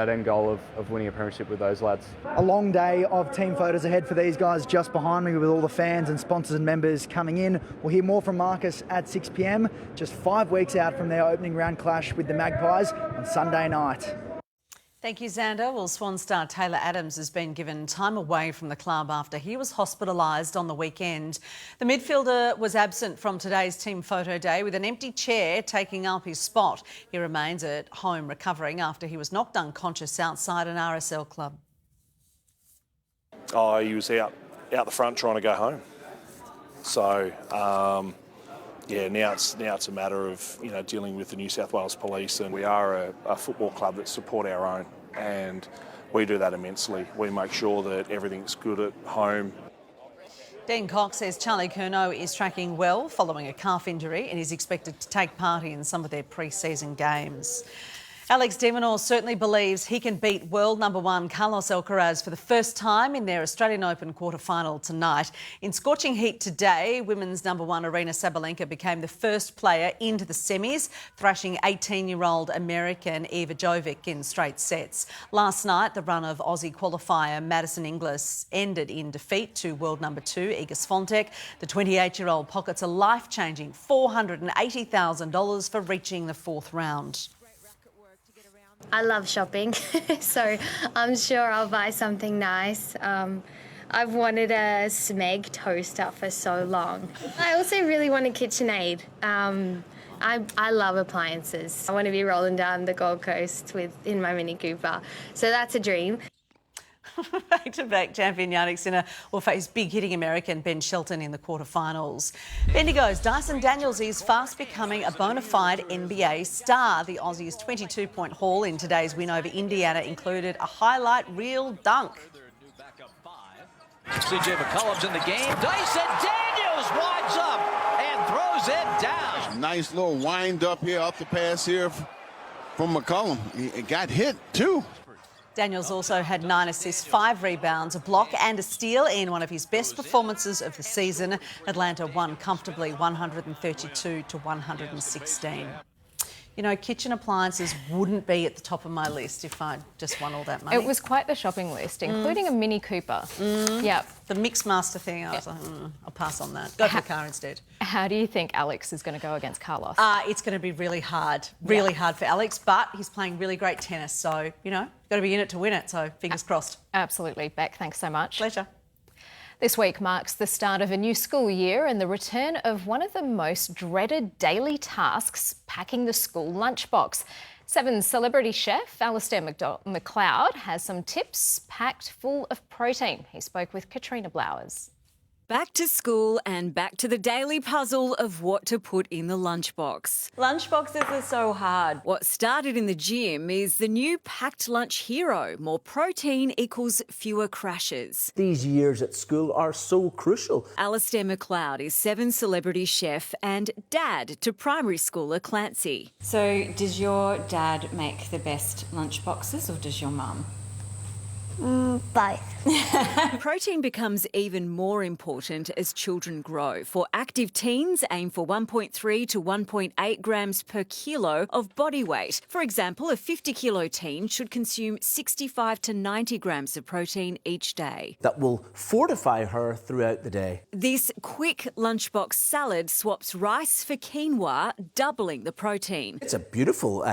end goal of winning a premiership with those lads. A long day of team photos ahead for these guys just behind me with all the fans and sponsors and members coming in. We'll hear more from Marcus at 6 p.m, just 5 weeks out from their opening round clash with the Magpies on Sunday night. Thank you, Xander. Well, Swan star Taylor Adams has been given time away from the club after he was hospitalised on the weekend. The midfielder was absent from today's team photo day with an empty chair taking up his spot. He remains at home recovering after he was knocked unconscious outside an RSL club. Oh, he was out the front trying to go home. So, yeah, now it's a matter of dealing with the New South Wales Police, and we are a football club that support our own, and we do that immensely. We make sure that everything's good at home. Dean Cox says Charlie Curnow is tracking well following a calf injury and is expected to take part in some of their pre-season games. Alex de Minaur certainly believes he can beat world number 1 Carlos Alcaraz for the first time in their Australian Open quarter-final tonight. In scorching heat today, women's number 1 Aryna Sabalenka became the first player into the semis, thrashing 18-year-old American Eva Jovic in straight sets. Last night, the run of Aussie qualifier Madison Inglis ended in defeat to world number 2 Iga Swiatek. The 28-year-old pockets a life-changing $480,000 for reaching the 4th round. I love shopping, so I'm sure I'll buy something nice. I've wanted a Smeg toaster for so long. I also really want a KitchenAid. I love appliances. I want to be rolling down the Gold Coast in my Mini Cooper, so that's a dream. Back-to-back champion Yannick Sinner will face big-hitting American Ben Shelton in the quarterfinals. Bendigo's Dyson Daniels is fast becoming a bona fide NBA star. The Aussie's 22-point haul in today's win over Indiana included a highlight reel dunk. CJ McCollum's in the game. Dyson Daniels winds up and throws it down. Nice little wind up here off the pass here from McCollum. He got hit too. Daniels also had 9 assists, 5 rebounds, a block and a steal in one of his best performances of the season. Atlanta won comfortably 132-116. You know, kitchen appliances wouldn't be at the top of my list if I just won all that money. It was quite the shopping list, including a Mini Cooper. Yep. The Mixmaster thing, I was like, I'll pass on that. Go for the car instead. How do you think Alex is going to go against Carlos? It's going to be really hard for Alex, but he's playing really great tennis. So, got to be in it to win it. So, fingers crossed. Absolutely. Beck, thanks so much. Pleasure. This week marks the start of a new school year and the return of one of the most dreaded daily tasks, packing the school lunchbox. 7's celebrity chef Alistair McLeod has some tips packed full of protein. He spoke with Karina Blowers. Back to school and back to the daily puzzle of what to put in the lunchbox. Lunchboxes are so hard. What started in the gym is the new packed lunch hero. More protein equals fewer crashes. These years at school are so crucial. Alistair McLeod is 7's celebrity chef and dad to primary schooler Clancy. So does your dad make the best lunchboxes or does your mum? Both. Protein becomes even more important as children grow. For active teens, aim for 1.3 to 1.8 grams per kilo of body weight. For example, a 50-kilo teen should consume 65 to 90 grams of protein each day. That will fortify her throughout the day. This quick lunchbox salad swaps rice for quinoa, doubling the protein. It's a beautiful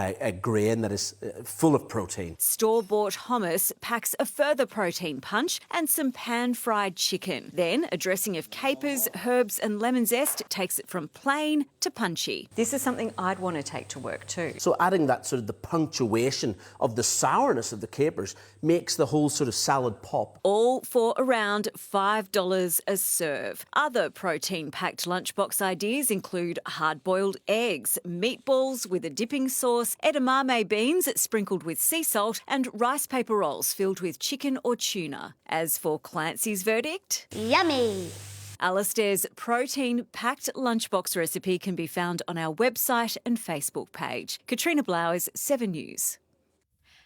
grain that is full of protein. Store-bought hummus packs a further protein punch and some pan-fried chicken. Then a dressing of capers, herbs and lemon zest takes it from plain to punchy. This is something I'd want to take to work too. So adding that sort of the punctuation of the sourness of the capers makes the whole sort of salad pop. All for around $5 a serve. Other protein-packed lunchbox ideas include hard-boiled eggs, meatballs with a dipping sauce, edamame beans sprinkled with sea salt and rice paper rolls filled with chicken or tuna. As for Clancy's verdict? Yummy! Alistair's protein-packed lunchbox recipe can be found on our website and Facebook page. Katrina Blowers, 7 News.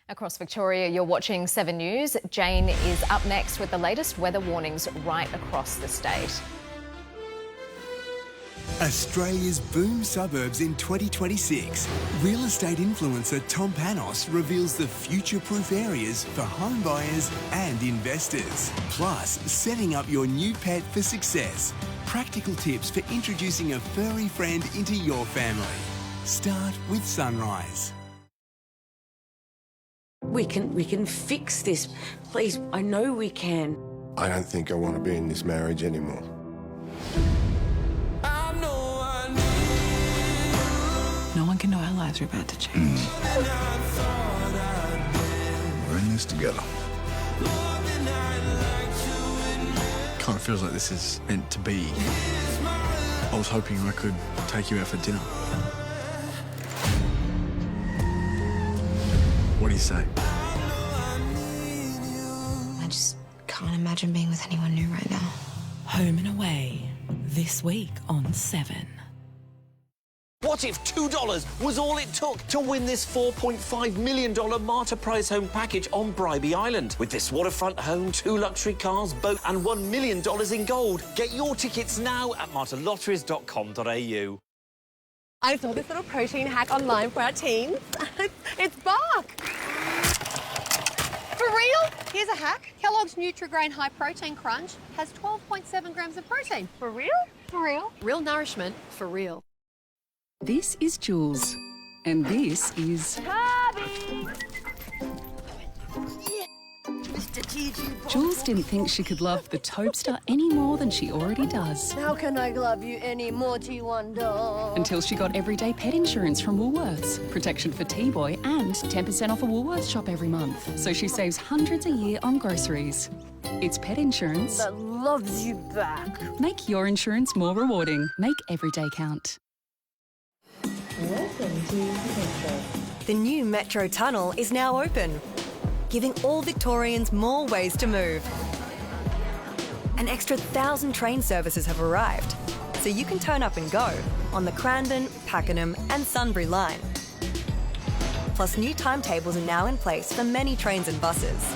Across Victoria, you're watching 7 News. Jane is up next with the latest weather warnings right across the state. Australia's boom suburbs in 2026. Real estate influencer Tom Panos reveals the future-proof areas for home buyers and investors. Plus, setting up your new pet for success. Practical tips for introducing a furry friend into your family. Start with Sunrise. We can fix this. Please, I know we can. I don't think I want to be in this marriage anymore. No one can know our lives are about to change. We're in this together. Kind of feels like this is meant to be. I was hoping I could take you out for dinner. What do you say? I just can't imagine being with anyone new right now. Home and Away, this week on 7. What if $2 was all it took to win this $4.5 million Marta Prize Home package on Bribey Island? With this waterfront home, 2 luxury cars, boat and $1 million in gold. Get your tickets now at martalotteries.com.au. I saw this little protein hack online for our teens. It's bark! For real? Here's a hack. Kellogg's Nutri-Grain High Protein Crunch has 12.7 grams of protein. For real? For real? Real nourishment for real. This is Jules, and this is... Jules didn't think she could love the Topster any more than she already does. How can I love you any more, T1 Until she got everyday pet insurance from Woolworths, protection for T-Boy and 10% off a Woolworths shop every month. So she saves hundreds a year on groceries. It's pet insurance that loves you back. Make your insurance more rewarding. Make every day count. Welcome to Metro. The new Metro tunnel is now open, giving all Victorians more ways to move. An extra 1,000 train services have arrived, so you can turn up and go on the Cranbourne, Pakenham and Sunbury line. Plus, new timetables are now in place for many trains and buses.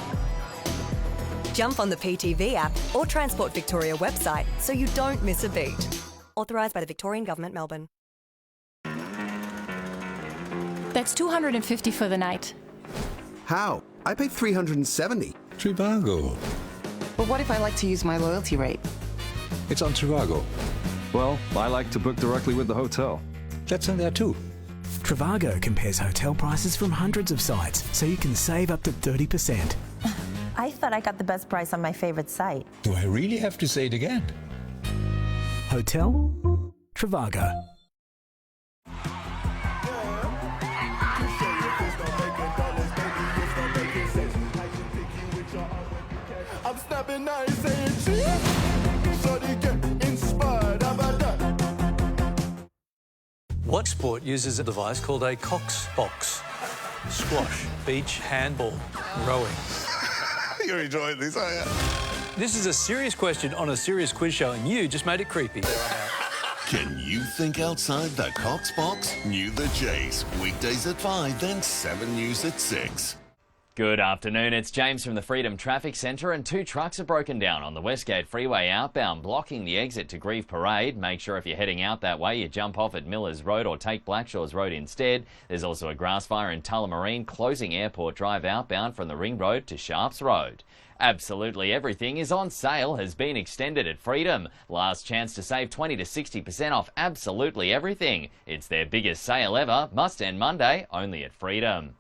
Jump on the PTV app or Transport Victoria website so you don't miss a beat. Authorised by the Victorian Government, Melbourne. That's $250 for the night. How? I paid $370. Trivago. But what if I like to use my loyalty rate? It's on Trivago. Well, I like to book directly with the hotel. That's on there too. Trivago compares hotel prices from hundreds of sites, so you can save up to 30%. I thought I got the best price on my favourite site. Do I really have to say it again? Hotel Trivago. I'm snapping now and saying cheese. So they get inspired. How about that? What sport uses a device called a Cox box? Squash, beach, handball, rowing. You're enjoying this, are you? This is a serious question on a serious quiz show, and you just made it creepy. Can you think outside the Cox box? New The Chase, weekdays at 5, then 7 News at 6. Good afternoon, it's James from the Freedom Traffic Centre, and 2 trucks are broken down on the Westgate Freeway outbound, blocking the exit to Grieve Parade. Make sure if you're heading out that way, you jump off at Millers Road or take Blackshaw's Road instead. There's also a grass fire in Tullamarine, closing Airport Drive outbound from the Ring Road to Sharps Road. Absolutely everything is on sale has been extended at Freedom. Last chance to save 20 to 60% off absolutely everything. It's their biggest sale ever, must end Monday, only at Freedom.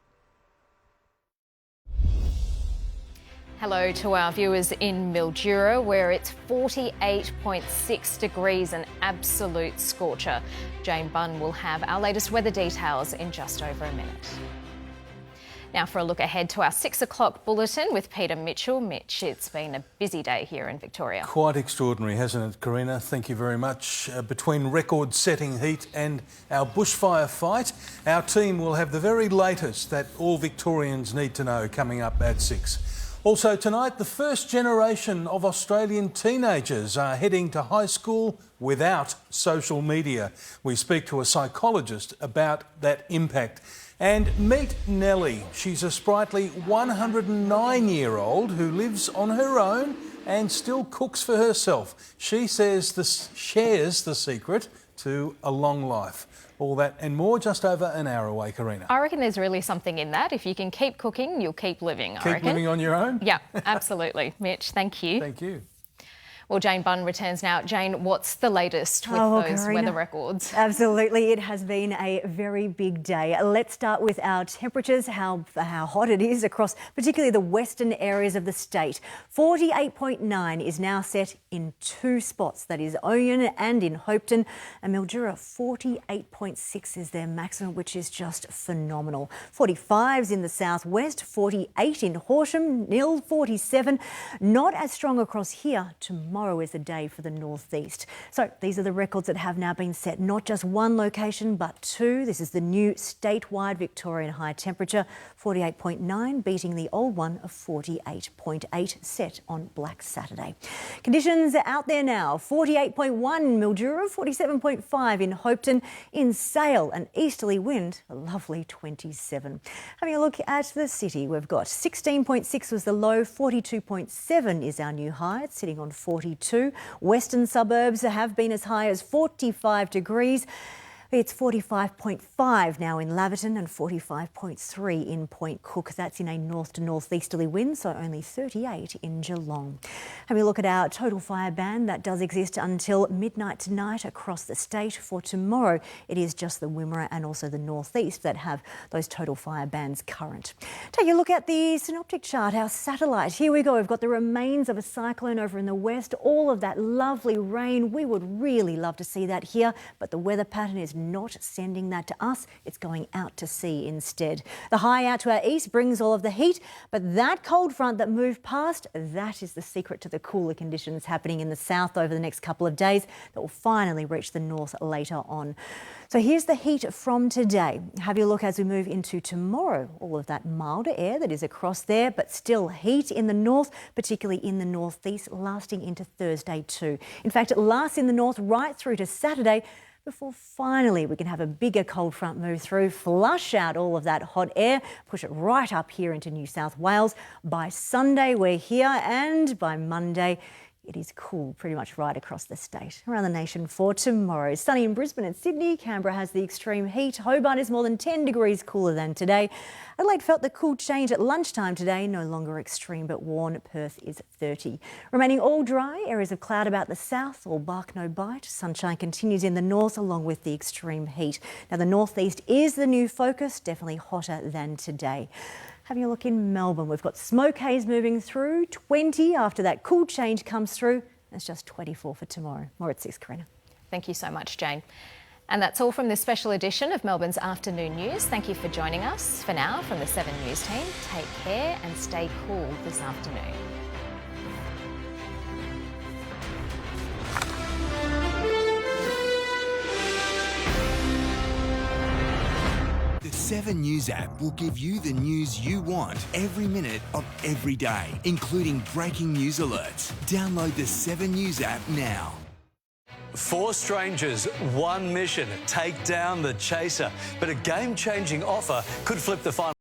Hello to our viewers in Mildura, where it's 48.6 degrees, an absolute scorcher. Jane Bunn will have our latest weather details in just over a minute. Now for a look ahead to our 6 o'clock bulletin with Peter Mitchell. Mitch, it's been a busy day here in Victoria. Quite extraordinary, hasn't it, Karina? Thank you very much. Between record-setting heat and our bushfire fight, our team will have the very latest that all Victorians need to know coming up at 6. Also tonight, the first generation of Australian teenagers are heading to high school without social media. We speak to a psychologist about that impact. And meet Nellie. She's a sprightly 109-year-old who lives on her own and still cooks for herself. She says shares the secret to a long life. All that and more just over an hour away, Karina. I reckon there's really something in that. If you can keep cooking, you'll keep living, I reckon. Keep living on your own? Yeah, absolutely. Mitch, thank you. Thank you. Well, Jane Bunn returns now. Jane, what's the latest with those Karina, weather records? Absolutely, it has been a very big day. Let's start with our temperatures, how hot it is across particularly the western areas of the state. 48.9 is now set in 2 spots, that is Oyen and in Hopeton. And Mildura, 48.6 is their maximum, which is just phenomenal. 45s in the southwest, 48 in Horsham, nil 47. Not as strong across here. Tomorrow is the day for the northeast. So these are the records that have now been set, not just 1 location but 2. This is the new statewide Victorian high temperature, 48.9, beating the old one of 48.8 set on Black Saturday. Conditions are out there now. 48.1 Mildura, 47.5 in Hopeton. In Sale, an easterly wind, a lovely 27. Having a look at the city, we've got 16.6 was the low, 42.7 is our new high. It's sitting on 42. Western suburbs have been as high as 45 degrees. It's 45.5 now in Laverton and 45.3 in Point Cook. That's in a north to northeasterly wind, so only 38 in Geelong. Having a look at our total fire ban, that does exist until midnight tonight across the state. For tomorrow, it is just the Wimmera and also the northeast that have those total fire bans current. Take a look at the synoptic chart, our satellite. Here we go. We've got the remains of a cyclone over in the west. All of that lovely rain. We would really love to see that here, but the weather pattern is not sending that to us. It's going out to sea instead. The high out to our east brings all of the heat, but that cold front that moved past, that is the secret to the cooler conditions happening in the south over the next couple of days that will finally reach the north later on. So here's the heat from today. Have a look as we move into tomorrow. All of that milder air that is across there, but still heat in the north, particularly in the northeast, lasting into Thursday too. In fact, it lasts in the north right through to Saturday, before finally we can have a bigger cold front move through, flush out all of that hot air, push it right up here into New South Wales. By Sunday we're here, and by Monday it is cool pretty much right across the state. Around the nation for tomorrow. Sunny in Brisbane and Sydney. Canberra has the extreme heat. Hobart is more than 10 degrees cooler than today. Adelaide felt the cool change at lunchtime today. No longer extreme but warm. Perth is 30. Remaining all dry. Areas of cloud about the south. All bark no bite. Sunshine continues in the north along with the extreme heat. Now the northeast is the new focus. Definitely hotter than today. Having a look in Melbourne, we've got smoke haze moving through, 20 after that cool change comes through. It's just 24 for tomorrow. More at 6, Karina. Thank you so much, Jane. And that's all from this special edition of Melbourne's Afternoon News. Thank you for joining us. For now, from the 7 News team, take care and stay cool this afternoon. The 7 News app will give you the news you want every minute of every day, including breaking news alerts. Download the 7 News app now. 4 strangers, 1 mission, take down the chaser. But a game-changing offer could flip the final.